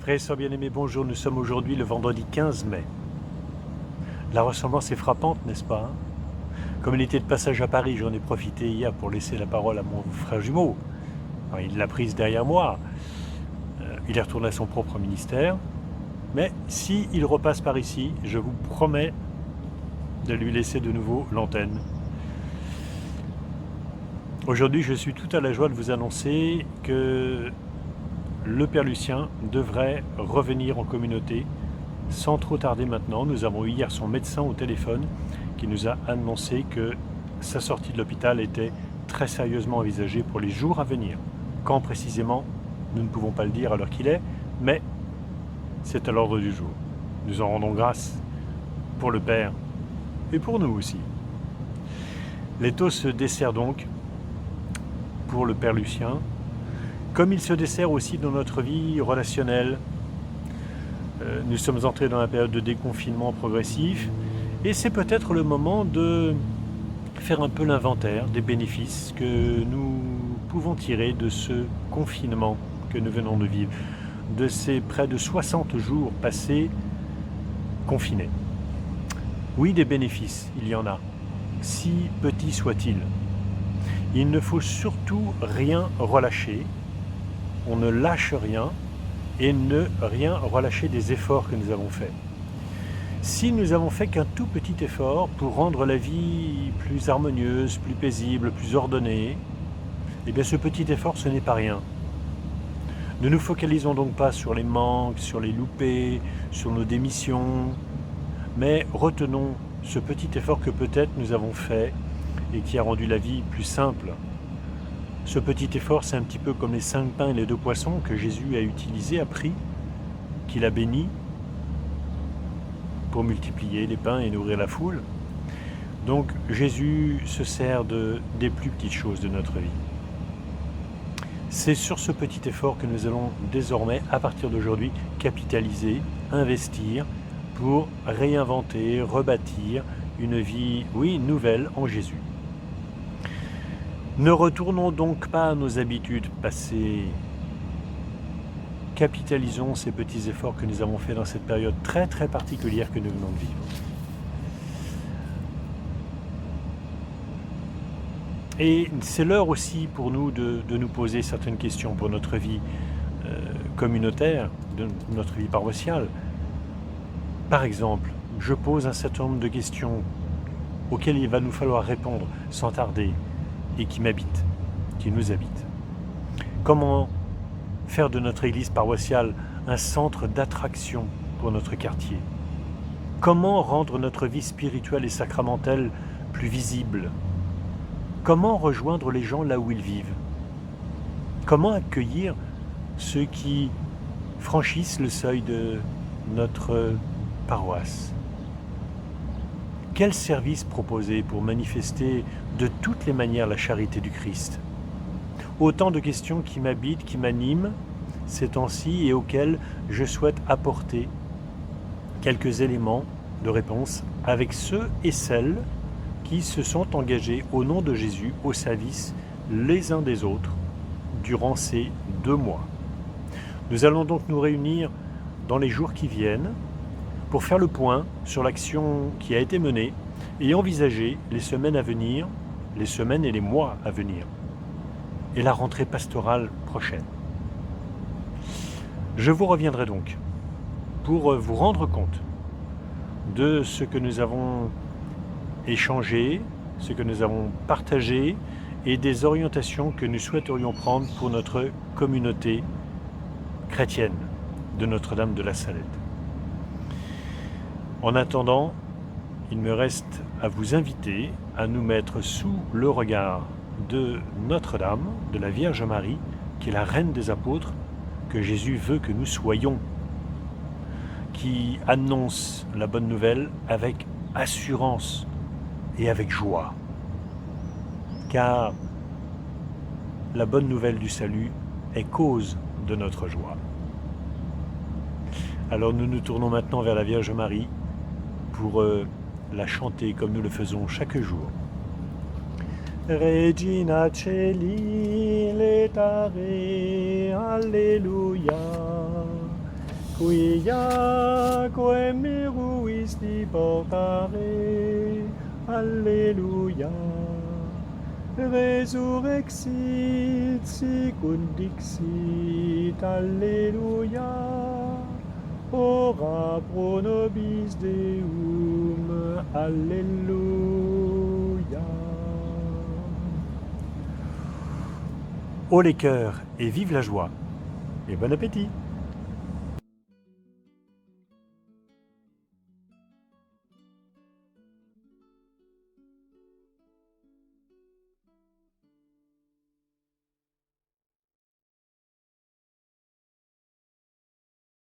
Frères et sœurs bien-aimés, bonjour, nous sommes aujourd'hui le vendredi 15 mai. La ressemblance est frappante, n'est-ce pas? Comme il était de passage à Paris, j'en ai profité hier pour laisser la parole à mon frère jumeau. Alors, il l'a prise derrière moi, il est retourné à son propre ministère. Mais s'il repasse par ici, je vous promets de lui laisser de nouveau l'antenne. Aujourd'hui, je suis tout à la joie de vous annoncer que le Père Lucien devrait revenir en communauté sans trop tarder maintenant. Nous avons eu hier son médecin au téléphone qui nous a annoncé que sa sortie de l'hôpital était très sérieusement envisagée pour les jours à venir. Quand précisément, nous ne pouvons pas le dire à l'heure qu'il est, mais c'est à l'ordre du jour. Nous en rendons grâce pour le Père et pour nous aussi. L'étau se dessert donc pour le Père Lucien, comme il se dessert aussi dans notre vie relationnelle. Nous sommes entrés dans la période de déconfinement progressif et c'est peut-être le moment de faire un peu l'inventaire des bénéfices que nous pouvons tirer de ce confinement que nous venons de vivre, de ces près de 60 jours passés confinés. Oui, des bénéfices, il y en a, si petits soient-ils. Il ne faut surtout rien relâcher, on ne lâche rien et ne rien relâcher des efforts que nous avons faits. Si nous avons fait qu'un tout petit effort pour rendre la vie plus harmonieuse, plus paisible, plus ordonnée, eh bien ce petit effort ce n'est pas rien. Ne nous focalisons donc pas sur les manques, sur les loupés, sur nos démissions, mais retenons ce petit effort que peut-être nous avons fait et qui a rendu la vie plus simple. Ce petit effort, c'est un petit peu comme les 5 pains et les 2 poissons que Jésus a utilisés, a pris, qu'il a bénis pour multiplier les pains et nourrir la foule. Donc Jésus se sert des plus petites choses de notre vie. C'est sur ce petit effort que nous allons désormais, à partir d'aujourd'hui, capitaliser, investir pour réinventer, rebâtir une vie, oui, nouvelle en Jésus. Ne retournons donc pas à nos habitudes passées. Capitalisons ces petits efforts que nous avons faits dans cette période très très particulière que nous venons de vivre. Et c'est l'heure aussi pour nous de nous poser certaines questions pour notre vie communautaire, de notre vie paroissiale. Par exemple, je pose un certain nombre de questions auxquelles il va nous falloir répondre sans tarder et qui m'habitent, qui nous habitent. Comment faire de notre église paroissiale un centre d'attraction pour notre quartier? Comment rendre notre vie spirituelle et sacramentelle plus visible? Comment rejoindre les gens là où ils vivent? Comment accueillir ceux qui franchissent le seuil de notre paroisse? Quel service proposer pour manifester de toutes les manières la charité du Christ? Autant de questions qui m'habitent, qui m'animent ces temps-ci et auxquelles je souhaite apporter quelques éléments de réponse avec ceux et celles qui se sont engagés au nom de Jésus au service les uns des autres durant ces 2 mois. Nous allons donc nous réunir dans les jours qui viennent pour faire le point sur l'action qui a été menée et envisager les semaines à venir, les semaines et les mois à venir, et la rentrée pastorale prochaine. Je vous reviendrai donc pour vous rendre compte de ce que nous avons échangé, ce que nous avons partagé et des orientations que nous souhaiterions prendre pour notre communauté chrétienne de Notre-Dame de la Salette. En attendant, il me reste à vous inviter à nous mettre sous le regard de Notre-Dame, de la Vierge Marie, qui est la Reine des Apôtres, que Jésus veut que nous soyons, qui annonce la bonne nouvelle avec assurance et avec joie. Car la bonne nouvelle du salut est cause de notre joie. Alors nous nous tournons maintenant vers la Vierge Marie pour la chanter comme nous le faisons chaque jour. Regina Celi letare, Alléluia. Quia quem meruisti portare, Alleluia. Resurrexit sicut dixit, Alleluia. Ora pro nobis Deum, Alléluia. Haut les cœurs et vive la joie, et bon appétit!